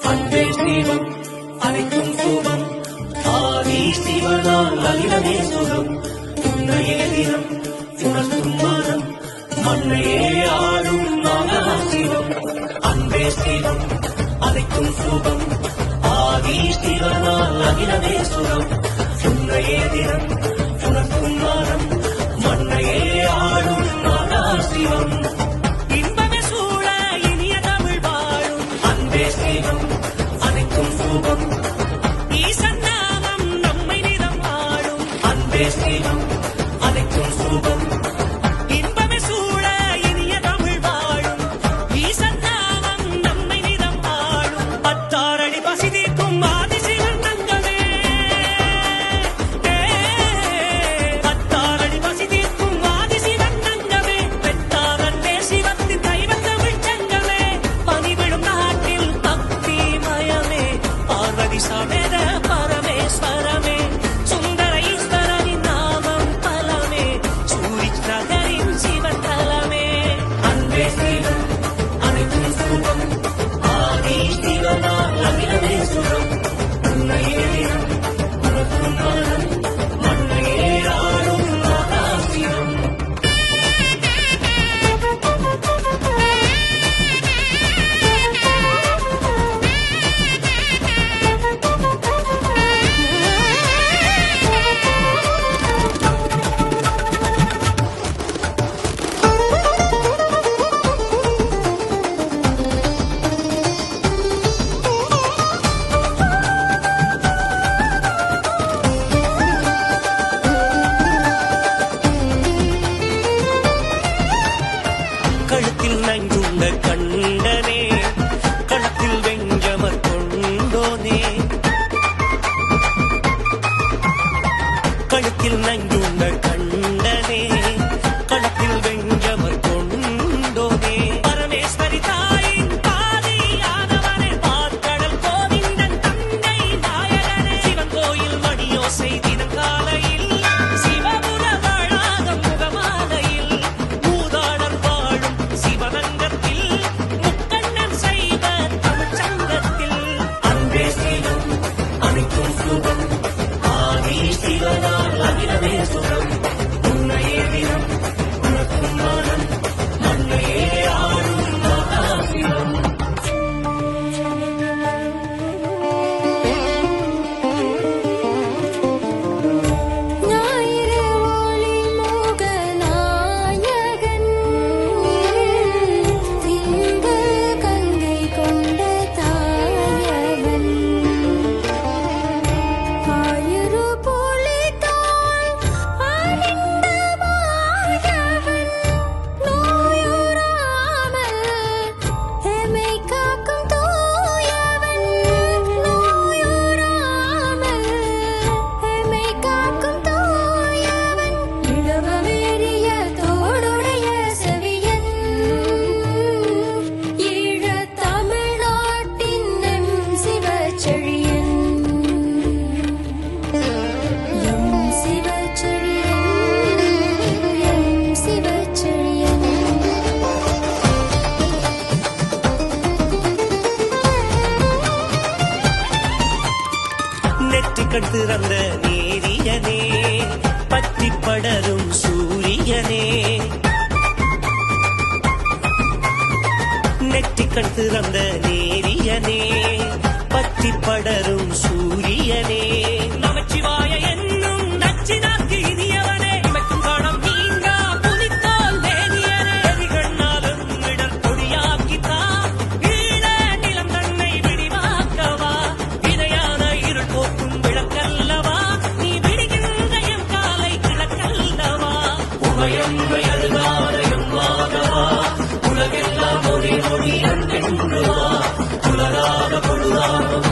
அன்பே தீபம் அனைத்தும் சூபம் ஆதி சிவனால் அகிலமே சுகம் உன்னையே தினம் உணர்த்தும் மனம் மண்ணையே ஆடும் நாகசிவம் அன்பே தீபம் அனைத்தும் சூபம் ஆதி சிவனால் அகிலமே சுகம் உன்னையே தினம் உணர்த்தும் மனம் மண்ணையே ஆடும் நாகசிவம் ஸ்ரீமம் அனைத்தும் சூபம் இன்பமே சூழ இனிய தமிழ் வாழும் ஈசன் நாமம் நம்மை நிதம் ஆளும் பத்தாரடி பசி தீர்க்கும் ஆதிசிவன் தங்கமே பத்தாரடி பசி தீர்க்கும் ஆதிசிவன் தங்கமே பெற்றாரன்பே சிவத்தின் தெய்வத் தமிழ் சங்கமே பணிவிடும் நாட்டில் பக்தி மயமே பார்வதி சமேத பரமேஸ்வரமே கழுத்தில் நஞ்சுண்ட கண்டனே களத்தில் வெஞ்சமர் கொண்டோனே கழுத்தில் நஞ்சுண்ட கண்டனே களத்தில் வெஞ்சமர் கொண்டோனே பரமேஸ்வரி தாயின் பாதியானவனே பார்க்கடல் கோவிந்தன் தங்கை நாயகனே சிவன் கோயில் மணியோசை தினம் காலையில் சிவபுர வளாகம் முகமாலையில் மூதாளர் வாழும் சிவனங்கத்தில் முக்கண்ணன் செய்த தமிழ் சங்கத்தில் அன்பே ஸ்ரீமம் அனைத்தும் சுகம் ஆதி சிவனால் அகிலமே சுகம் உன்னையே தினம் உனக்கும் மனம் மண்ணையே ஆடும் மகாசிவம் நெற்றிக்கண் திறந்த நேரியனே பற்றி படரும் சூரியனே நெற்றிக்கண் திறந்த நேரியனே பற்றி படரும் சூரியனே நமச்சிவாய என்னும் நச்சினாக்கு இனியவனே இமைக்கும் காணம் நீங்கா புலித்தோல் வேதியனே எரிகண்ணாலும் இடர் கொடியாக்கித்தா ஈழ நிலம் தன்னை விடிவாக்கவா இணையான இருள் போக்கும் விளக்கல்லவா நீ விடுகின்ற எம் காலை கிழக்கல்லவா உமையம்பை அழுதாரையும் மாதவா உலகெல்லாம் ஒரே மொழி அன்பென்றுவா உலராக பொழுதாகும்